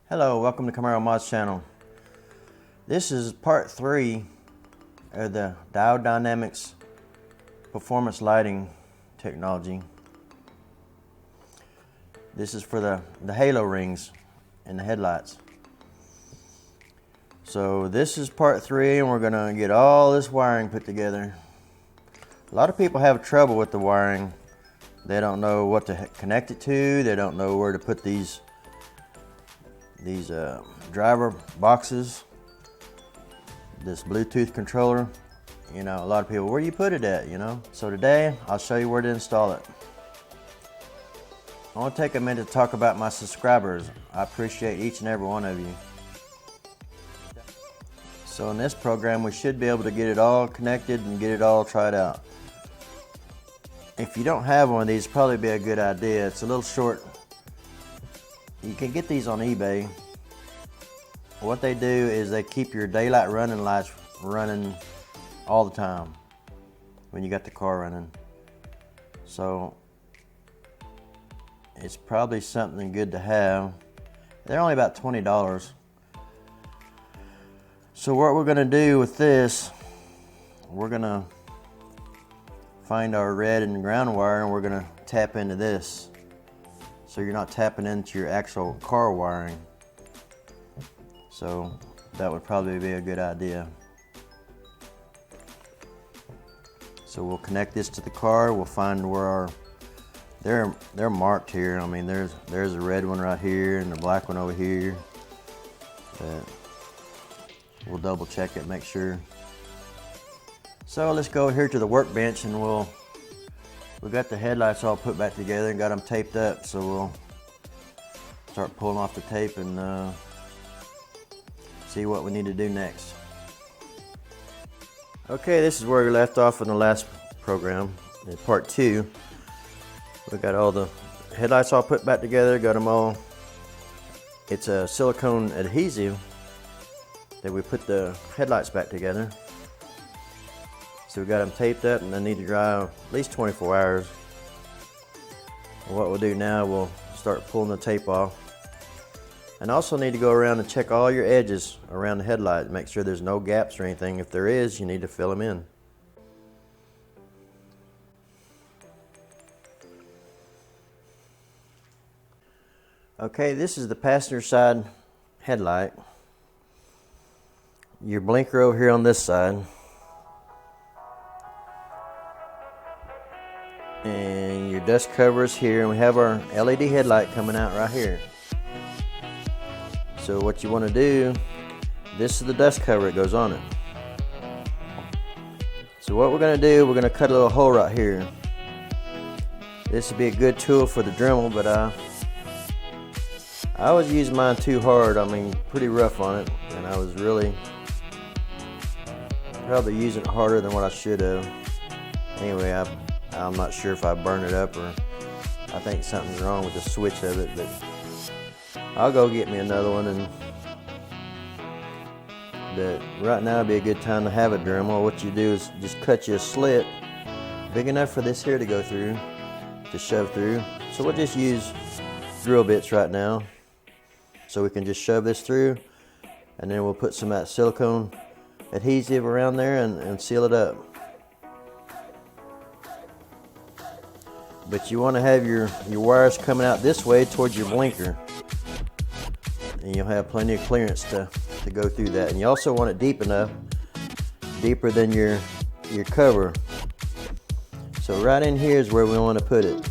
Hello, welcome to Camaro Mods channel. This is part 3 of the Diode Dynamics performance lighting technology. This is for the halo rings and the headlights. So this is part 3 and we're gonna get all this wiring put together. A lot of people have trouble with the wiring. They don't know what to connect it to. They don't know where to put these driver boxes, this Bluetooth controller. You know, a lot of people, where do you put it at, you know? So today I'll show you where to install it. I want to take a minute to talk about my subscribers. I appreciate each and every one of you. So in this program we should be able to get it all connected and get it all tried out. If you don't have one of these, probably be a good idea. It's a little short. You can get these on eBay. What they do is they keep your daylight running lights running all the time when you got the car running. So it's probably something good to have. They're only about $20. So what we're gonna do with this, we're gonna find our red and ground wire and we're gonna tap into this. So you're not tapping into your actual car wiring. So that would probably be a good idea. So we'll connect this to the car. We'll find where our, they're marked here. I mean, there's a red one right here and the black one over here. But we'll double check it, make sure. So let's go here to the workbench and we got the headlights all put back together and got them taped up. So we'll start pulling off the tape and see what we need to do next. Okay, this is where we left off in the last program, in part 2. We got all the headlights all put back together, got them all. It's a silicone adhesive that we put the headlights back together. So we got them taped up and they need to dry at least 24 hours. And what we'll do now, we'll start pulling the tape off. And also need to go around and check all your edges around the headlight, make sure there's no gaps or anything. If there is, you need to fill them in. Okay, this is the passenger side headlight. Your blinker over here on this side. And your dust cover is here, and we have our LED headlight coming out right here. So what you want to do, this is the dust cover that goes on it. So what we're going to do, we're going to cut a little hole right here. This would be a good tool for the Dremel, but I was using mine too hard. I mean, pretty rough on it, and I was really probably using it harder than what I should have. Anyway, I'm not sure if I burned it up or I think something's wrong with the switch of it, but I'll go get me another one. But right now would be a good time to have a Dremel. What you do is just cut you a slit big enough for this here to go through, to shove through. So we'll just use drill bits right now. So we can just shove this through, and then we'll put some of that silicone adhesive around there and seal it up. But you want to have your wires coming out this way towards your blinker, and you'll have plenty of clearance to go through that. And you also want it deep enough, deeper than your cover. So right in here is where we want to put it.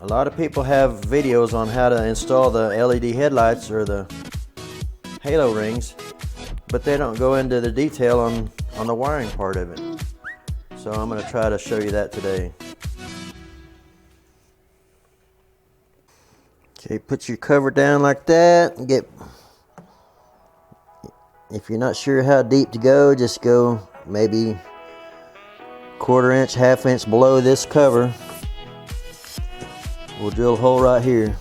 A lot of people have videos on how to install the LED headlights or the halo rings, but they don't go into the detail on the wiring part of it. So I'm going to try to show you that today. Okay, put your cover down like that and if you're not sure how deep to go, just go maybe 1/4 inch, 1/2 inch below this cover. We'll drill a hole right here.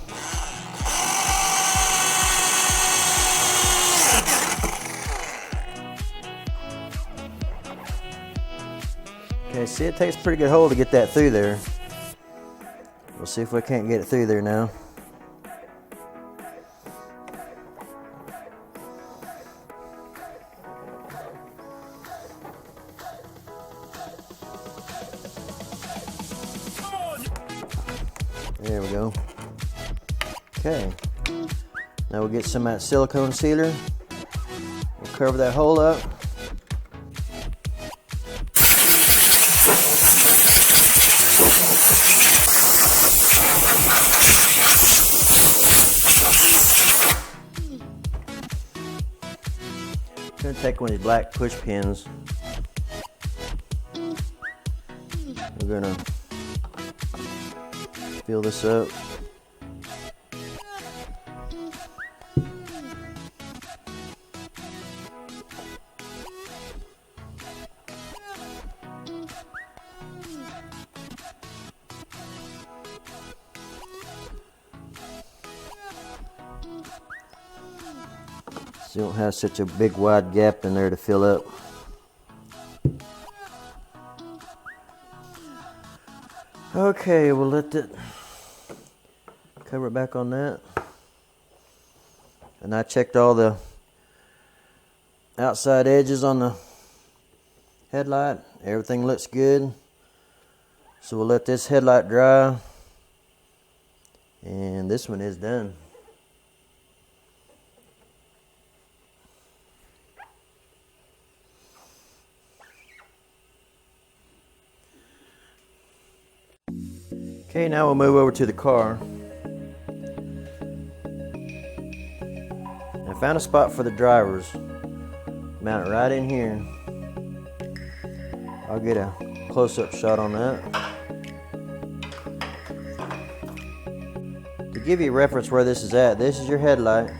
Okay, see, it takes a pretty good hole to get that through there. We'll see if we can't get it through there now. There we go. Okay. Now we'll get some of that silicone sealer. We'll cover that hole up. I'm going to take one of these black push pins. We're going to fill this up. So you don't have such a big wide gap in there to fill up. Okay, we'll let it cover it back on that. And I checked all the outside edges on the headlight. Everything looks good. So we'll let this headlight dry. And this one is done. Okay, now we'll move over to the car. I found a spot for the drivers. Mount it right in here. I'll get a close-up shot on that. To give you a reference where this is at, this is your headlight.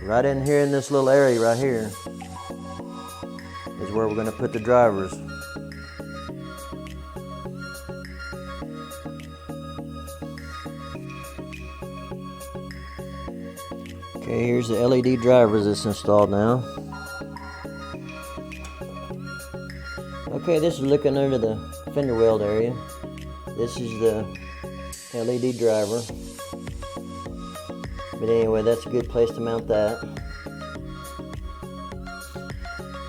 Right in here in this little area right here is where we're going to put the drivers. Okay, here's the LED drivers that's installed now. Okay, this is looking under the fender weld area. This is the LED driver. But anyway, that's a good place to mount that.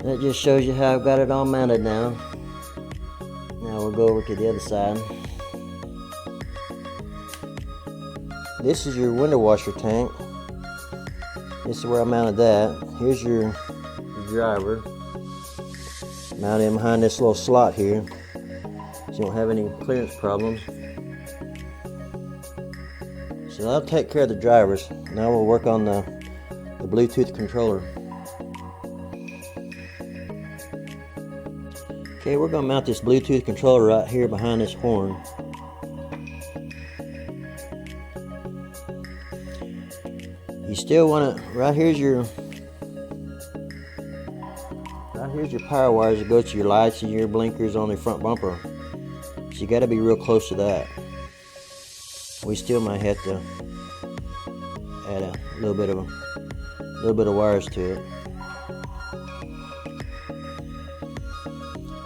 That just shows you how I've got it all mounted now. Now we'll go over to the other side. This is your window washer tank. This is where I mounted that. Here's your driver. Mount it behind this little slot here, so you don't have any clearance problems. So that'll take care of the drivers. Now we'll work on the Bluetooth controller. Okay, we're going to mount this Bluetooth controller right here behind this horn. You still want to, right here's your power wires that go to your lights and your blinkers on the front bumper. So you got to be real close to that. We still might have to add a little bit of wires to it.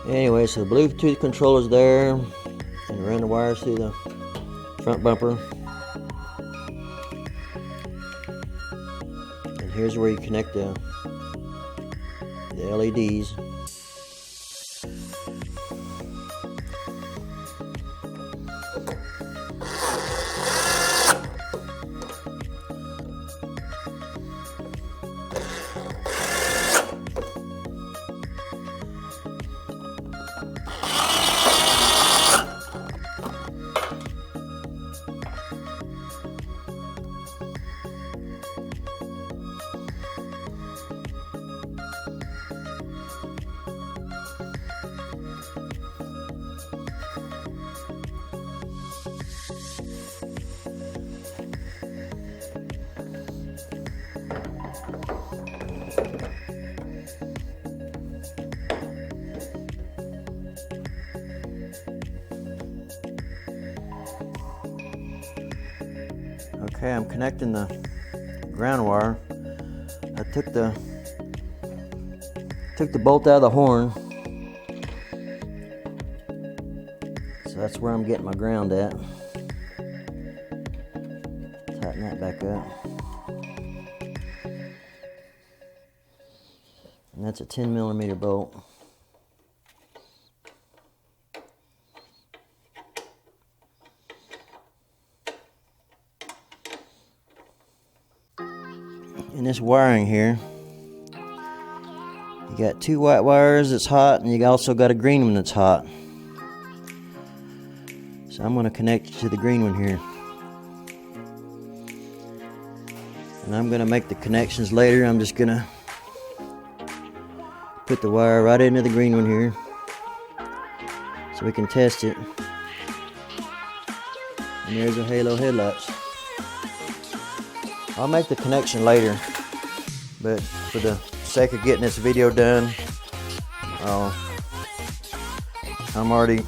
Anyway, so the Bluetooth controller's there, and run the wires through the front bumper. And here's where you connect the LEDs. Okay, I'm connecting the ground wire. I took the bolt out of the horn. So So that's where I'm getting my ground at. Tighten that back up. And that's a 10mm bolt. In this wiring here, you got two white wires that's hot, and you also got a green one that's hot. So I'm going to connect you to the green one here. And I'm going to make the connections later. I'm just going to put the wire right into the green one here so we can test it. And there's the Halo headlights. I'll make the connection later, but for the sake of getting this video done, I'm already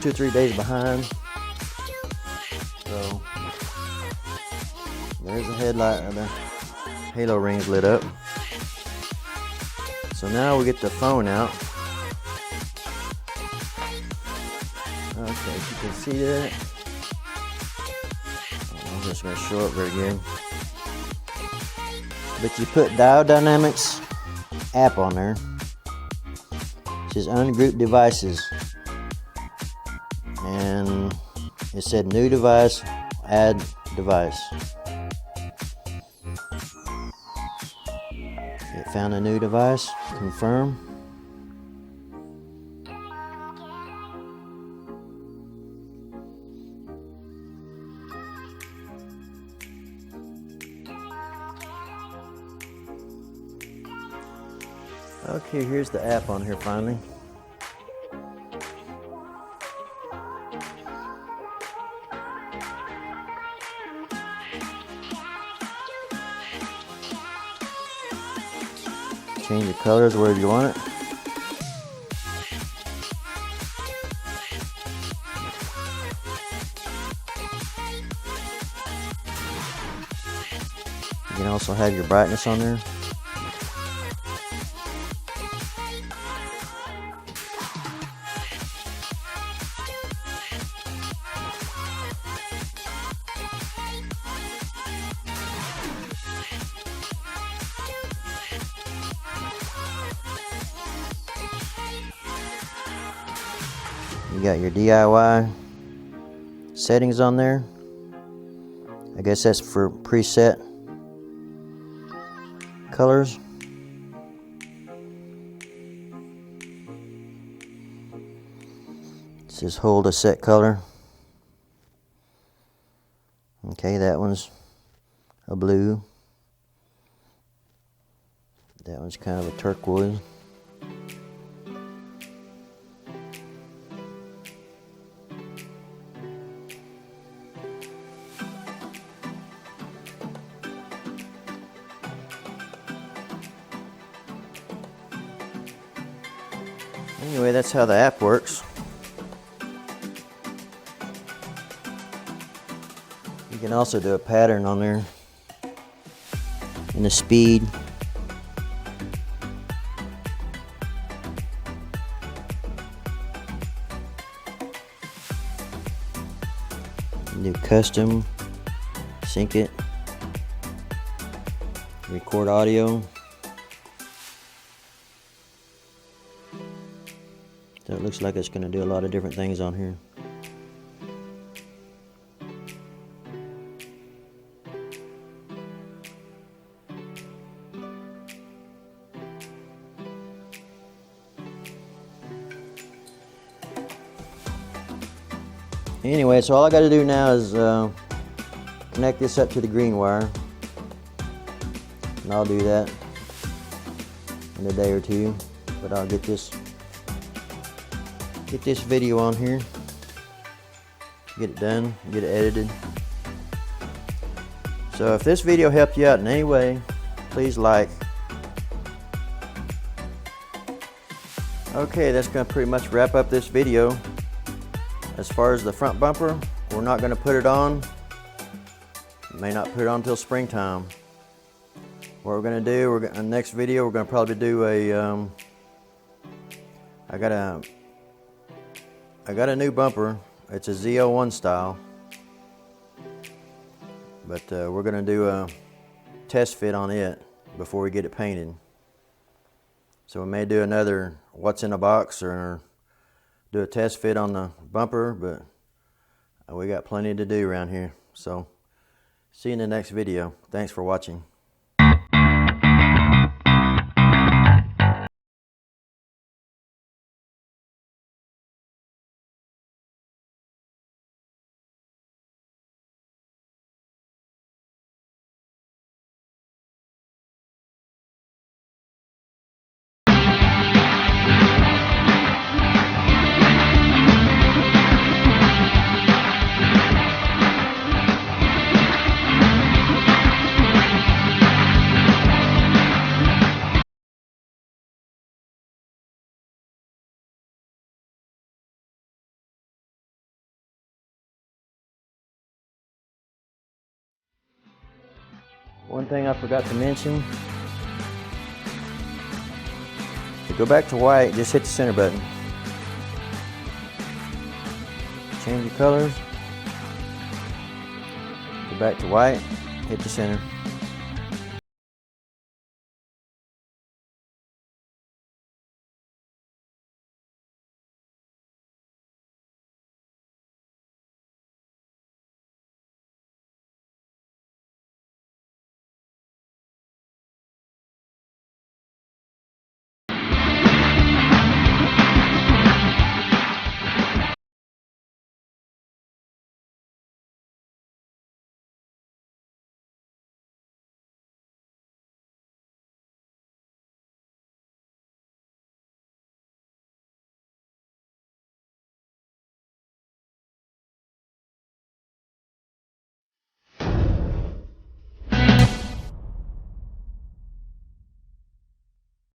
2 or 3 days behind. So there's the headlight, and the halo rings lit up. So now we get the phone out. Okay, if you can see that. I'm just going to show it very good. But you put Diode Dynamics app on there. It says ungroup devices. And it said new device, add device. It found a new device, confirm. Okay, here's the app on here finally. Change the colors wherever you want it. You can also have your brightness on there. You got your DIY settings on there. I guess that's for preset colors. It says hold a set color. Okay, that one's a blue. That one's kind of a turquoise. Anyway, that's how the app works. You can also do a pattern on there and the speed. Do custom, sync it, record audio. So it looks like it's going to do a lot of different things on here. Anyway, so all I got to do now is connect this up to the green wire. And I'll do that in a day or two. But I'll get this video on here, get it done, get it edited. So if this video helped you out in any way, please like. Okay, that's going to pretty much wrap up this video. As far as the front bumper, we're not going to put it on. May not put it on until springtime. What we're going to do, in the next video, we're going to probably do a I got a I got a new bumper. It's a Z01 style, but we're gonna do a test fit on it before we get it painted. So we may do another what's in a box or do a test fit on the bumper, but we got plenty to do around here. So see you in the next video. Thanks for watching. One thing I forgot to mention, to go back to white, just hit the center button. Change your colors, go back to white, hit the center.